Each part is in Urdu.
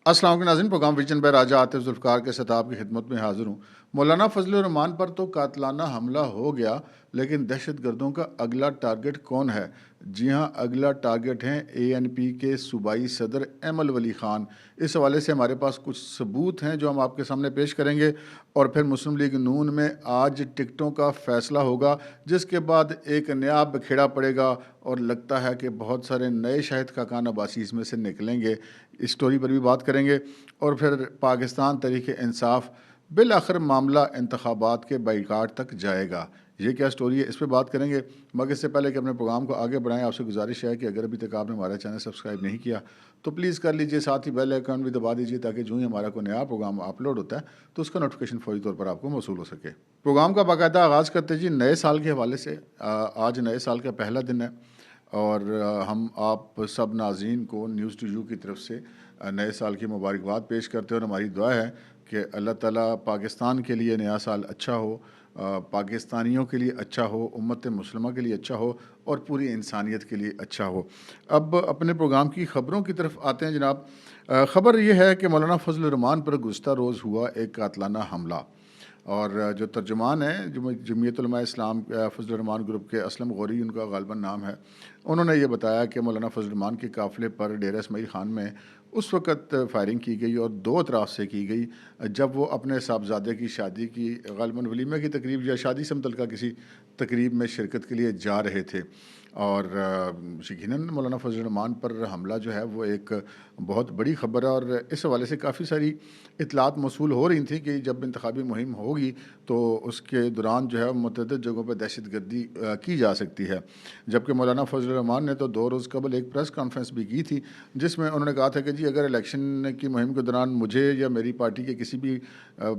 السلام علیکم ناظرین، پروگرام ویژن بے راجہ عاطف ذوالفقار کے ساتھ آپ کی خدمت میں حاضر ہوں۔ مولانا فضل الرحمان پر تو قاتلانہ حملہ ہو گیا، لیکن دہشت گردوں کا اگلا ٹارگٹ کون ہے؟ جی ہاں، اگلا ٹارگٹ ہیں ANP کے صوبائی صدر ایمل ولی خان۔ اس حوالے سے ہمارے پاس کچھ ثبوت ہیں جو ہم آپ کے سامنے پیش کریں گے، اور پھر مسلم لیگ نون میں آج ٹکٹوں کا فیصلہ ہوگا، جس کے بعد ایک نیا بکھیڑا پڑے گا اور لگتا ہے کہ بہت سارے نئے شاہد خاقان عباسی اس میں سے نکلیں گے۔ اس سٹوری پر بھی بات کریں گے، اور پھر پاکستان تحریک انصاف بالآخر معاملہ انتخابات کے بائیکاٹ تک جائے گا۔ یہ کیا سٹوری ہے، اس پہ بات کریں گے، مگر اس سے پہلے کہ اپنے پروگرام کو آگے بڑھائیں، آپ سے گزارش ہے کہ اگر ابھی تک آپ نے ہمارا چینل سبسکرائب نہیں کیا تو پلیز کر لیجئے، ساتھ ہی بیل آئیکن بھی دبا دیجئے تاکہ جو ہی ہمارا کوئی نیا پروگرام اپلوڈ ہوتا ہے تو اس کا نوٹیفیکیشن فوری طور پر آپ کو موصول ہو سکے۔ پروگرام کا باقاعدہ آغاز کرتے جی نئے سال کے حوالے سے۔ آج نئے سال کا پہلا دن ہے، اور ہم آپ سب ناظرین کو نیوز ٹو یو کی طرف سے نئے سال کی مبارکباد پیش کرتے ہیں، اور ہماری دعا ہے کہ اللہ تعالیٰ پاکستان کے لیے نیا سال اچھا ہو، پاکستانیوں کے لیے اچھا ہو، امت مسلمہ کے لیے اچھا ہو، اور پوری انسانیت کے لیے اچھا ہو۔ اب اپنے پروگرام کی خبروں کی طرف آتے ہیں جناب۔ خبر یہ ہے کہ مولانا فضل الرحمان پر گزشتہ روز ہوا ایک قاتلانہ حملہ، اور جو ترجمان ہیں جمعیت علماء اسلام فضل الرحمان گروپ کے اسلم غوری ان کا غالباً نام ہے، انہوں نے یہ بتایا کہ مولانا فضل الرحمان کے قافلے پر ڈیرہ اسماعیل خان میں اس وقت فائرنگ کی گئی، اور دو اطراف سے کی گئی، جب وہ اپنے صاحبزادے کی شادی کی غالباً ولیمہ کی تقریب یا شادی سے متعلقہ کسی تقریب میں شرکت کے لیے جا رہے تھے۔ اور یقیناً مولانا فضل الرحمان پر حملہ جو ہے وہ ایک بہت بڑی خبر ہے، اور اس حوالے سے کافی ساری اطلاعات موصول ہو رہی تھیں کہ جب انتخابی مہم ہوگی تو اس کے دوران جو ہے متعدد جگہوں پہ دہشت گردی کی جا سکتی ہے۔ جبکہ مولانا فضل الرحمان نے تو 2 روز قبل ایک پریس کانفرنس بھی کی تھی، جس میں انہوں نے کہا تھا کہ جی اگر الیکشن کی مہم کے دوران مجھے یا میری پارٹی کے کسی بھی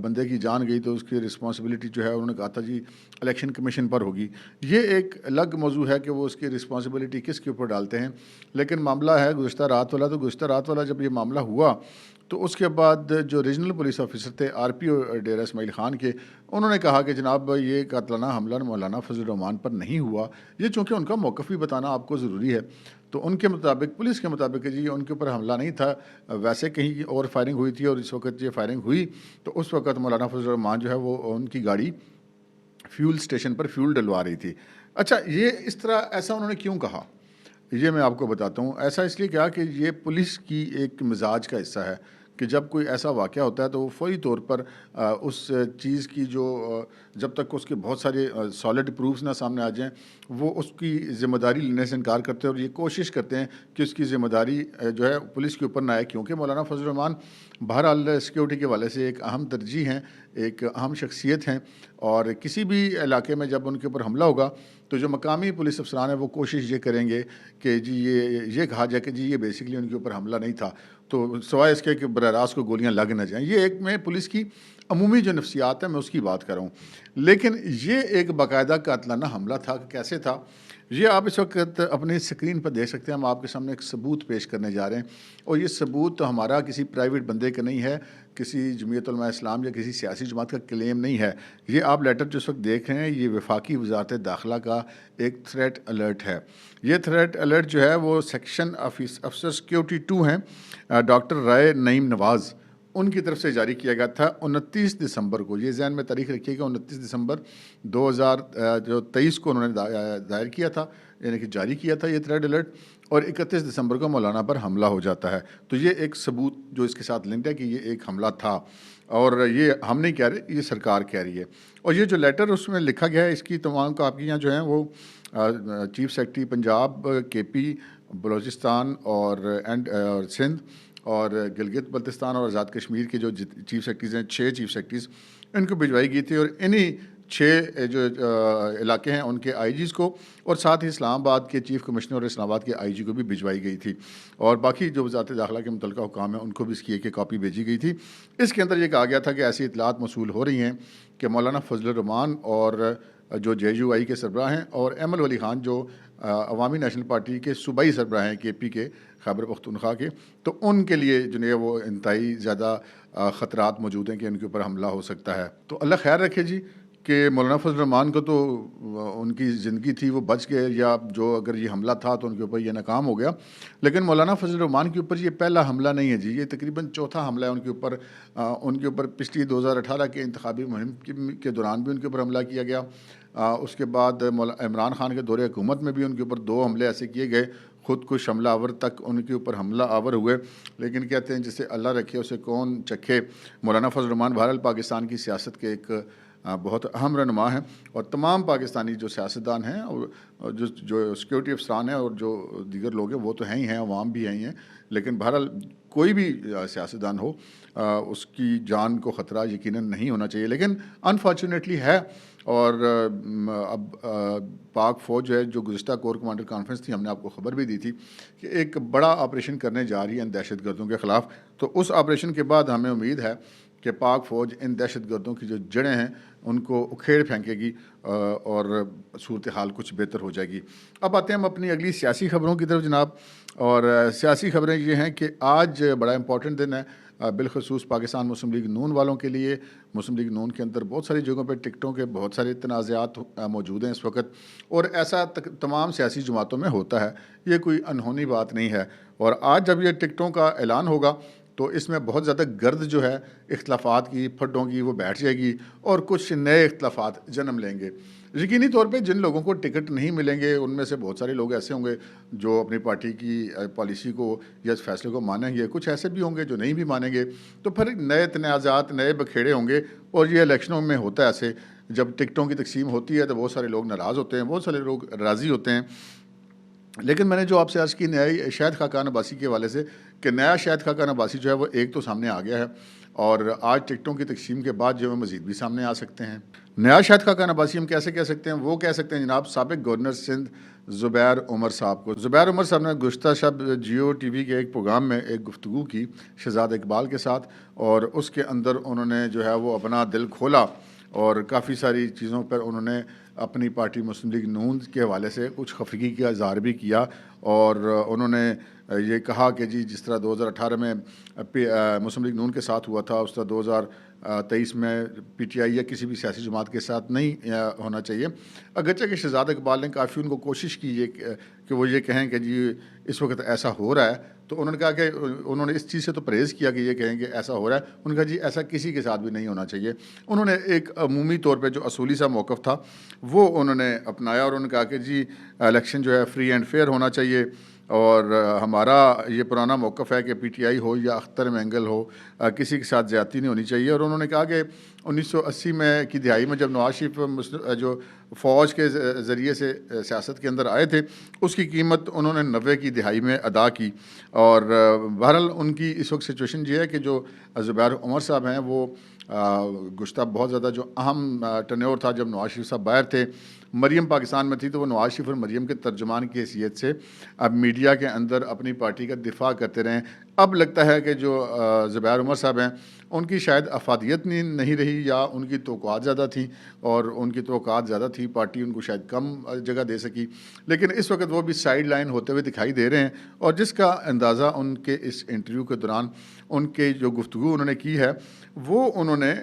بندے کی جان گئی تو اس کی رسپانسبلٹی جو ہے انہوں نے کہا تھا جی الیکشن کمیشن پر ہوگی۔ یہ ایک الگ موضوع ہے کہ وہ اس کی رسپانسبلٹی کس کے اوپر ڈالتے ہیں، لیکن معاملہ ہے گزشتہ رات والا۔ تو گزشتہ رات والا جب یہ معاملہ ہوا تو اس کے بعد جو ریجنل پولیس آفیسر تھے RPO ڈیرہ اسماعیل خان کے، انہوں نے کہا کہ جناب یہ قاتلانہ حملہ مولانا فضل الرحمان پر نہیں ہوا، یہ چونکہ ان کا موقف بھی بتانا آپ کو ضروری ہے۔ تو ان کے مطابق، پولیس کے مطابق جی ان کے اوپر حملہ نہیں تھا، ویسے کہیں اور فائرنگ ہوئی تھی، اور اس وقت یہ فائرنگ ہوئی تو اس وقت مولانا فضل الرحمان جو ہے وہ ان کی گاڑی فیول سٹیشن پر فیول ڈلوا رہی تھی۔ اچھا، یہ اس طرح ایسا انہوں نے کیوں کہا، یہ میں آپ کو بتاتا ہوں۔ ایسا اس لیے کیا کہ یہ پولیس کی ایک مزاج کا حصہ ہے کہ جب کوئی ایسا واقعہ ہوتا ہے تو وہ فوری طور پر اس چیز کی جو جب تک اس کے بہت سارے سالڈ پروفز نہ سامنے آ جائیں، وہ اس کی ذمہ داری لینے سے انکار کرتے ہیں، اور یہ کوشش کرتے ہیں کہ اس کی ذمہ داری جو ہے پولیس کے اوپر نہ آئے، کیونکہ مولانا فضل الرحمان بہرحال سیکیورٹی کے حوالے سے ایک اہم ترجیح ہیں، ایک اہم شخصیت ہیں، اور کسی بھی علاقے میں جب ان کے اوپر حملہ ہوگا تو جو مقامی پولیس افسران ہیں وہ کوشش یہ کریں گے کہ جی یہ کہا جائے کہ جی یہ بیسکلی ان کے اوپر حملہ نہیں تھا، تو سوائے اس کے کہ براہ راست کو گولیاں لگ نہ جائیں۔ یہ ایک میں پولیس کی عمومی جو نفسیات ہے میں اس کی بات کر رہا ہوں، لیکن یہ ایک باقاعدہ قاتلانہ حملہ تھا کہ کیسے تھا، یہ آپ اس وقت اپنی اسکرین پر دیکھ سکتے ہیں۔ ہم آپ کے سامنے ایک ثبوت پیش کرنے جا رہے ہیں، اور یہ ثبوت ہمارا کسی پرائیویٹ بندے کا نہیں ہے، کسی جمعیت علماء اسلام یا کسی سیاسی جماعت کا کلیم نہیں ہے۔ یہ آپ لیٹر جو اس وقت دیکھ رہے ہیں یہ وفاقی وزارت داخلہ کا ایک تھریٹ الرٹ ہے۔ یہ تھریٹ الرٹ جو ہے وہ سیکشن افسر سیکیورٹی 2 ہیں ڈاکٹر رائے نعیم نواز، ان کی طرف سے جاری کیا گیا تھا 29 دسمبر کو۔ یہ ذہن میں تاریخ رکھیے گا، 29 دسمبر 2023 کو انہوں نے دائر کیا تھا، یعنی کہ جاری کیا تھا یہ تھریٹ الرٹ، اور 31 دسمبر کو مولانا پر حملہ ہو جاتا ہے۔ تو یہ ایک ثبوت جو اس کے ساتھ لنکڈ ہے کہ یہ ایک حملہ تھا، اور یہ ہم نہیں کہہ رہے، یہ سرکار کہہ رہی ہے۔ اور یہ جو لیٹر اس میں لکھا گیا ہے، اس کی تمام کاپیاں جو ہیں وہ chief secretary Punjab, KP، Balochistan اور سندھ اور گلگت بلتستان اور آزاد کشمیر کے جو چیف سیکرٹریز ہیں، 6 چیف سیکرٹریز، ان کو بھجوائی گئی تھی، اور انہی 6 جو علاقے ہیں ان کے IGs کو، اور ساتھ ہی اسلام آباد کے چیف کمشنر اور اسلام آباد کے IG کو بھی بھجوائی گئی تھی، اور باقی جو وزارت داخلہ کے متعلقہ حکام ہیں ان کو بھی اس کی ایک کاپی بھیجی گئی تھی۔ اس کے اندر یہ کہا گیا تھا کہ ایسی اطلاعات موصول ہو رہی ہیں کہ مولانا فضل الرحمان اور جو JUI کے سربراہ ہیں، اور ایمل ولی خان جو عوامی نیشنل پارٹی کے صوبائی سربراہ ہیں KP کے، خیبر پختونخوا کے، تو ان کے لیے جو ہے وہ انتہائی زیادہ خطرات موجود ہیں کہ ان کے اوپر حملہ ہو سکتا ہے۔ تو اللہ خیر رکھے جی۔ کہ مولانا فضل الرحمان کو تو ان کی زندگی تھی وہ بچ گئے، یا جو اگر یہ حملہ تھا تو ان کے اوپر یہ ناکام ہو گیا، لیکن مولانا فضل الرحمان کے اوپر یہ پہلا حملہ نہیں ہے جی، یہ تقریباً چوتھا حملہ ہے ان کے اوپر۔ ان کے اوپر پچھلی 2018 کے انتخابی مہم کے دوران بھی ان کے اوپر حملہ کیا گیا۔ اس کے بعد عمران خان کے دور حکومت میں بھی ان کے اوپر 2 حملے ایسے کیے گئے، خود کش حملہ آور تک ان کے اوپر حملہ آور ہوئے، لیکن کہتے ہیں جسے اللہ رکھے اسے کون چکھے۔ مولانا فضل الرحمان بہرحال پاکستان کی سیاست کے ایک بہت اہم رہنما ہیں، اور تمام پاکستانی جو سیاستدان ہیں اور جو سیکورٹی افسران ہیں اور جو دیگر لوگ ہیں وہ تو ہیں ہی ہیں، عوام بھی ہیں، لیکن بہرحال کوئی بھی سیاستدان ہو اس کی جان کو خطرہ یقیناً نہیں ہونا چاہیے، لیکن انفارچونیٹلی ہے۔ اور اب پاک فوج جو ہے، جو گزشتہ کور کمانڈر کانفرنس تھی، ہم نے آپ کو خبر بھی دی تھی کہ ایک بڑا آپریشن کرنے جا رہی ہے ان دہشت گردوں کے خلاف، تو اس آپریشن کے بعد ہمیں امید ہے کہ پاک فوج ان دہشت گردوں کی جو جڑیں ہیں ان کو اکھیڑ پھینکے گی اور صورتحال کچھ بہتر ہو جائے گی۔ اب آتے ہیں ہم اپنی اگلی سیاسی خبروں کی طرف جناب، اور سیاسی خبریں یہ ہیں کہ آج بڑا امپورٹنٹ دن ہے بالخصوص پاکستان مسلم لیگ نون والوں کے لیے۔ مسلم لیگ نون کے اندر بہت ساری جگہوں پہ ٹکٹوں کے بہت سارے تنازعات موجود ہیں اس وقت، اور ایسا تمام سیاسی جماعتوں میں ہوتا ہے، یہ کوئی انہونی بات نہیں ہے۔ اور آج جب یہ ٹکٹوں کا اعلان ہوگا تو اس میں بہت زیادہ گرد جو ہے اختلافات کی، پھڈوں کی، وہ بیٹھ جائے گی اور کچھ نئے اختلافات جنم لیں گے۔ یقینی طور پہ جن لوگوں کو ٹکٹ نہیں ملیں گے ان میں سے بہت سارے لوگ ایسے ہوں گے جو اپنی پارٹی کی پالیسی کو یا اس فیصلے کو مانیں گے، کچھ ایسے بھی ہوں گے جو نہیں بھی مانیں گے، تو پھر نئے تنازعات، نئے بکھیڑے ہوں گے۔ اور یہ الیکشنوں میں ہوتا ہے ایسے، جب ٹکٹوں کی تقسیم ہوتی ہے تو بہت سارے لوگ ناراض ہوتے ہیں، بہت سارے لوگ راضی ہوتے ہیں۔ لیکن میں نے جو آپ سے عرض کی نئی شاہد خاقان عباسی کے حوالے سے، کہ نیا شاہد خاقان عباسی جو ہے وہ ایک تو سامنے آ گیا ہے، اور آج ٹکٹوں کی تقسیم کے بعد جو ہے مزید بھی سامنے آ سکتے ہیں۔ نیا شاہد خاقان عباسی ہم کیسے کہہ سکتے ہیں؟ وہ کہہ سکتے ہیں جناب سابق گورنر سندھ زبیر عمر صاحب کو۔ زبیر عمر صاحب نے گزشتہ شب جیو ٹی وی کے ایک پروگرام میں ایک گفتگو کی شہزاد اقبال کے ساتھ، اور اس کے اندر انہوں نے جو ہے وہ اپنا دل کھولا، اور کافی ساری چیزوں پر انہوں نے اپنی پارٹی مسلم لیگ نون کے حوالے سے کچھ خفگی کا اظہار بھی کیا، اور انہوں نے یہ کہا کہ جی جس طرح 2018 میں مسلم لیگ نون کے ساتھ ہوا تھا، اس طرح 2023 میں پی ٹی آئی یا کسی بھی سیاسی جماعت کے ساتھ نہیں ہونا چاہیے۔ اگرچہ کہ شہزاد اقبال نے کافی ان کو کوشش کی کہ وہ یہ کہیں کہ جی اس وقت ایسا ہو رہا ہے، تو انہوں نے کہا کہ انہوں نے اس چیز سے تو پرہیز کیا کہ یہ کہیں کہ ایسا ہو رہا ہے، انہوں نے کہا جی ایسا کسی کے ساتھ بھی نہیں ہونا چاہیے۔ انہوں نے ایک عمومی طور پہ جو اصولی سا موقف تھا وہ انہوں نے اپنایا، اور انہوں نے کہا کہ جی الیکشن جو ہے فری اینڈ فیئر ہونا چاہیے، اور ہمارا یہ پرانا موقف ہے کہ پی ٹی آئی ہو یا اختر مینگل ہو، کسی کے ساتھ زیادتی نہیں ہونی چاہیے۔ اور انہوں نے کہا کہ 1980 میں کی دہائی میں جب نواز شریف جو فوج کے ذریعے سے سیاست کے اندر آئے تھے، اس کی قیمت انہوں نے 90 کی دہائی میں ادا کی۔ اور بہرحال ان کی اس وقت سچویشن یہ ہے کہ جو زبیر عمر صاحب ہیں وہ گزشتہ بہت زیادہ جو اہم ٹنیور تھا جب نواز شریف صاحب باہر تھے، مریم پاکستان میں تھی، تو وہ نواز شریف اور مریم کے ترجمان کی حیثیت سے اب میڈیا کے اندر اپنی پارٹی کا دفاع کرتے رہیں۔ اب لگتا ہے کہ جو زبیر عمر صاحب ہیں ان کی شاید افادیت نہیں رہی، یا ان کی توقعات زیادہ تھیں، اور ان کی توقعات زیادہ تھی، پارٹی ان کو شاید کم جگہ دے سکی، لیکن اس وقت وہ بھی سائیڈ لائن ہوتے ہوئے دکھائی دے رہے ہیں۔ اور جس کا اندازہ ان کے اس انٹرویو کے دوران ان کے جو گفتگو انہوں نے کی ہے، وہ انہوں نے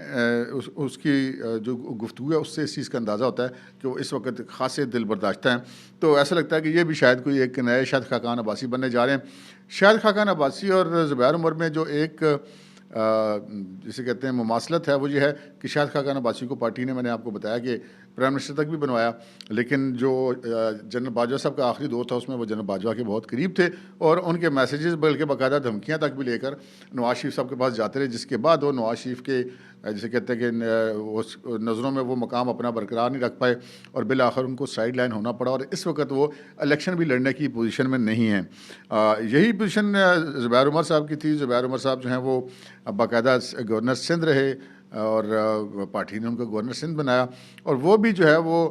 اس کی جو گفتگو ہے اس سے اس چیز کا اندازہ ہوتا ہے کہ وہ اس وقت خاصے دل برداشتہ ہیں۔ تو ایسا لگتا ہے کہ یہ بھی شاید کوئی ایک نئے شاہد خاقان عباسی بننے جا رہے ہیں۔ شاہد خاقان عباسی اور زبیر عمر میں جو ایک جسے کہتے ہیں مماثلت ہے، وہ یہ ہے کہ شاہد خاقان عباسی کو پارٹی نے، میں نے آپ کو بتایا کہ پرائم منسٹر تک بھی بنوایا، لیکن جو جنرل باجوہ صاحب کا آخری دور تھا اس میں وہ جنرل باجوہ کے بہت قریب تھے، اور ان کے میسیجز بلکہ باقاعدہ دھمکیاں تک بھی لے کر نواز شریف صاحب کے پاس جاتے رہے، جس کے بعد وہ نواز شریف کے جسے کہتے ہیں کہ نظروں میں وہ مقام اپنا برقرار نہیں رکھ پائے، اور بالآخر ان کو سائیڈ لائن ہونا پڑا، اور اس وقت وہ الیکشن بھی لڑنے کی پوزیشن میں نہیں ہیں۔ یہی پوزیشن زبیر عمر صاحب کی تھی۔ زبیر عمر صاحب جو ہیں وہ باقاعدہ گورنر سندھ رہے، اور پارٹی نے ان کو گورنر سندھ بنایا، اور وہ بھی جو ہے وہ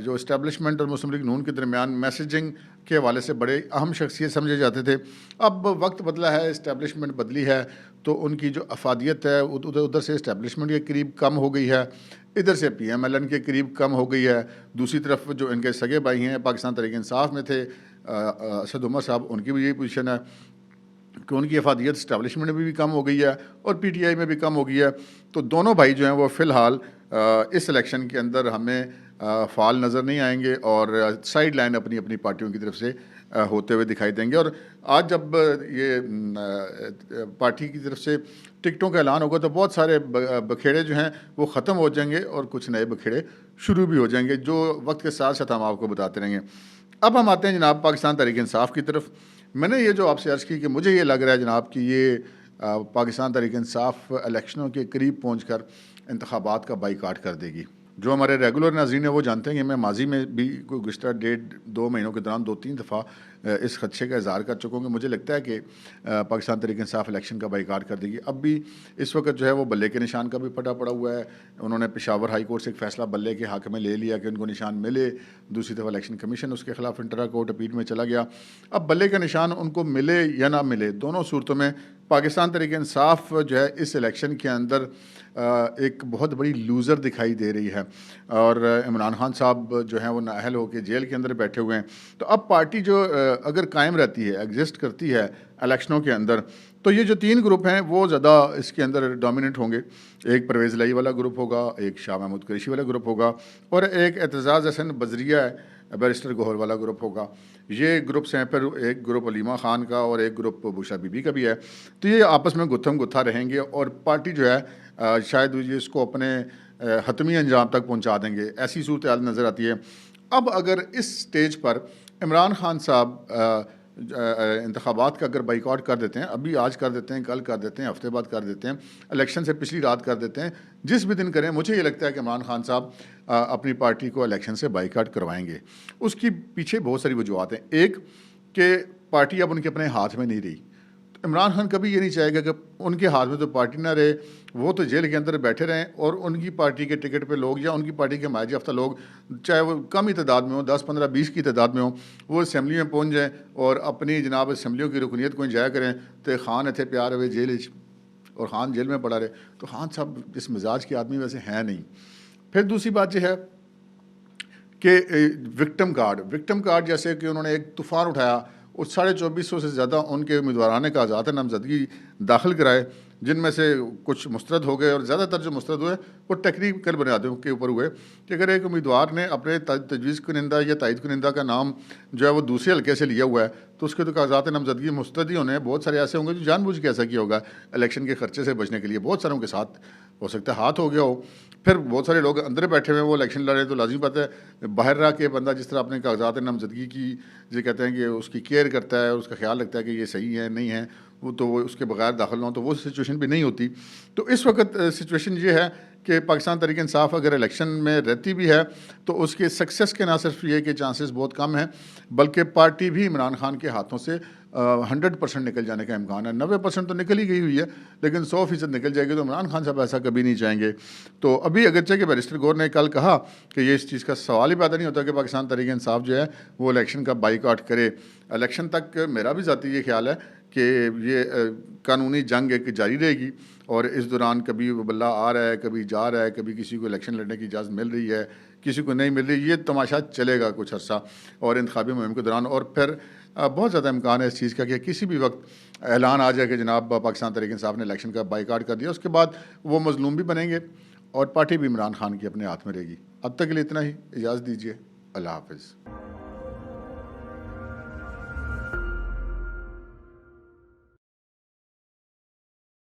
جو اسٹیبلشمنٹ اور مسلم لیگ نون کے درمیان میسیجنگ کے حوالے سے بڑے اہم شخصیت سمجھے جاتے تھے۔ اب وقت بدلا ہے، اسٹیبلشمنٹ بدلی ہے، تو ان کی جو افادیت ہے ادھر سے اسٹیبلشمنٹ کے قریب کم ہو گئی ہے، ادھر سے پی ایم ایل این کے قریب کم ہو گئی ہے۔ دوسری طرف جو ان کے سگے بھائی ہیں پاکستان تحریک انصاف میں تھے اسد عمر صاحب، ان کی بھی یہی پوزیشن ہے کہ ان کی افادیت اسٹیبلشمنٹ میں بھی کم ہو گئی ہے اور پی ٹی آئی میں بھی کم ہو گئی ہے۔ تو دونوں بھائی جو ہیں وہ فی الحال اس الیکشن کے اندر ہمیں فعال نظر نہیں آئیں گے اور سائیڈ لائن اپنی اپنی پارٹیوں کی طرف سے ہوتے ہوئے دکھائی دیں گے. اور آج جب یہ پارٹی کی طرف سے ٹکٹوں کا اعلان ہوگا تو بہت سارے بکھیڑے جو ہیں وہ ختم ہو جائیں گے اور کچھ نئے بکھیڑے شروع بھی ہو جائیں گے, جو وقت کے ساتھ ساتھ ہم آپ کو بتاتے رہیں گے. اب ہم آتے ہیں جناب پاکستان تحریک انصاف کی طرف. میں نے یہ جو آپ سے عرض کی کہ مجھے یہ لگ رہا ہے جناب کہ یہ پاکستان تحریک انصاف الیکشنوں کے قریب پہنچ کر انتخابات کا بائیکاٹ کر دے گی. جو ہمارے ریگولر ناظرین ہیں وہ جانتے ہیں کہ میں ماضی میں بھی کوئی گزشتہ 1.5-2 مہینوں کے دوران 2-3 دفعہ اس خدشے کا اظہار کر چکا ہوں کہ مجھے لگتا ہے کہ پاکستان تحریک انصاف الیکشن کا بائیکاٹ کر دے گی. اب بھی اس وقت جو ہے وہ بلے کے نشان کا بھی پٹا پڑا ہوا ہے. انہوں نے پشاور ہائی کورٹ سے ایک فیصلہ بلے کے حق میں لے لیا کہ ان کو نشان ملے. دوسری طرف الیکشن کمیشن اس کے خلاف انٹرا کورٹ اپیل میں چلا گیا. اب بلے کا نشان ان کو ملے یا نہ ملے, دونوں صورتوں میں پاکستان تحریک انصاف جو ہے اس الیکشن کے اندر ایک بہت بڑی لوزر دکھائی دے رہی ہے. اور عمران خان صاحب جو ہیں وہ نااہل ہو کے جیل کے اندر بیٹھے ہوئے ہیں. تو اب پارٹی جو اگر قائم رہتی ہے, ایگزسٹ کرتی ہے الیکشنوں کے اندر, تو یہ جو 3 گروپ ہیں وہ زیادہ اس کے اندر ڈومیننٹ ہوں گے. ایک پرویز لائی والا گروپ ہوگا, ایک شاہ محمود قریشی والا گروپ ہوگا, اور ایک اعتزاز حسن بزریہ بیرسٹر گوہر والا گروپ ہوگا. یہ گروپس ہیں. پھر ایک گروپ علیمہ خان کا اور ایک گروپ بوشا بی بی کا بھی ہے. تو یہ آپس میں گتھم گتھا رہیں گے اور پارٹی جو ہے شاید یہ اس کو اپنے حتمی انجام تک پہنچا دیں گے, ایسی صورتحال نظر آتی ہے. اب اگر اس سٹیج پر عمران خان صاحب انتخابات کا اگر بائیکاٹ کر دیتے ہیں, ابھی آج کر دیتے ہیں, کل کر دیتے ہیں, ہفتے بعد کر دیتے ہیں, الیکشن سے پچھلی رات کر دیتے ہیں, جس بھی دن کریں, مجھے یہ لگتا ہے کہ عمران خان صاحب اپنی پارٹی کو الیکشن سے بائیکاٹ کروائیں گے. اس کی پیچھے بہت ساری وجوہات ہیں. ایک کہ پارٹی اب ان کے اپنے ہاتھ میں نہیں رہی. عمران خان کبھی یہ نہیں چاہے گا کہ ان کے ہاتھ میں تو پارٹی نہ رہے, وہ تو جیل کے اندر بیٹھے رہیں اور ان کی پارٹی کے ٹکٹ پہ لوگ یا ان کی پارٹی کے حمایت یافتہ لوگ, چاہے وہ کم ہی تعداد میں ہوں, 10, 15, 20 کی تعداد میں ہوں, وہ اسمبلی میں پہنچ جائیں اور اپنی جناب اسمبلیوں کی رکنیت کو انجوائے کریں. تو خان اتنے پیار ہوئے جیل اور خان جیل میں پڑا رہے. تو خان صاحب اس مزاج کے آدمی ویسے ہیں نہیں. پھر دوسری بات یہ ہے کہ وکٹم کارڈ جیسے کہ انہوں نے ایک طوفان اٹھایا, اور 2450 سے زیادہ ان کے امیدواران کا آزاد نامزدگی داخل کرائے, جن میں سے کچھ مسترد ہو گئے اور زیادہ تر جو مسترد ہوئے وہ ٹیکنیکل بنیادوں کے اوپر ہوئے. کہ اگر ایک امیدوار نے اپنے تجویز کنندہ یا تائید کنندہ کا نام جو ہے وہ دوسرے حلقے سے لیا ہوا ہے, تو اس کے تو کاغذات نامزدگی مسترد ہی ہونے ہیں. بہت سارے ایسے ہوں گے جو جان بوجھ کے ایسا کیا ہوگا الیکشن کے خرچے سے بچنے کے لیے. بہت ساروں کے ساتھ ہو سکتا ہے ہاتھ ہو گیا ہو. پھر بہت سارے لوگ اندر بیٹھے ہوئے وہ الیکشن لڑ رہے ہیں, تو لازمی بات ہے باہر رہ کے بندہ جس طرح اپنے کاغذات نامزدگی کی جو کہتے ہیں کہ اس کی کیئر کرتا ہے, اس کا خیال رکھتا ہے کہ یہ صحیح ہے نہیں ہے, وہ تو وہ اس کے بغیر داخل ہوں, تو وہ سچویشن بھی نہیں ہوتی. تو اس وقت سچویشن یہ ہے کہ پاکستان تحریک انصاف اگر الیکشن میں رہتی بھی ہے تو اس کے سکسیس کے نہ صرف یہ کہ چانسز بہت کم ہیں, بلکہ پارٹی بھی عمران خان کے ہاتھوں سے 100% نکل جانے کا امکان ہے. 90% تو نکل ہی گئی ہوئی ہے, لیکن 100% نکل جائے گی. تو عمران خان صاحب ایسا کبھی نہیں چاہیں گے. تو ابھی اگرچہ کہ بیرسٹر گور نے کل کہا کہ یہ اس چیز کا سوال ہی پیدا نہیں ہوتا کہ پاکستان تحریک انصاف جو ہے وہ الیکشن کا بائیکاٹ کرے. الیکشن تک میرا بھی ذاتی یہ خیال ہے کہ یہ قانونی جنگ ایک جاری رہے گی, اور اس دوران کبھی وہ بلہ آ رہا ہے, کبھی جا رہا ہے, کبھی کسی کو الیکشن لڑنے کی اجازت مل رہی ہے, کسی کو نہیں مل رہی. یہ تماشا چلے گا کچھ عرصہ اور انتخابی مہم کے دوران, اور پھر بہت زیادہ امکان ہے اس چیز کا کہ کسی بھی وقت اعلان آ جائے کہ جناب پاکستان تحریک انصاف نے الیکشن کا بائیکاٹ کر دیا. اس کے بعد وہ مظلوم بھی بنیں گے اور پارٹی بھی عمران خان کی اپنے ہاتھ میں رہے گی. اب تک کے لیے اتنا ہی, اجازت دیجیے. اللہ حافظ.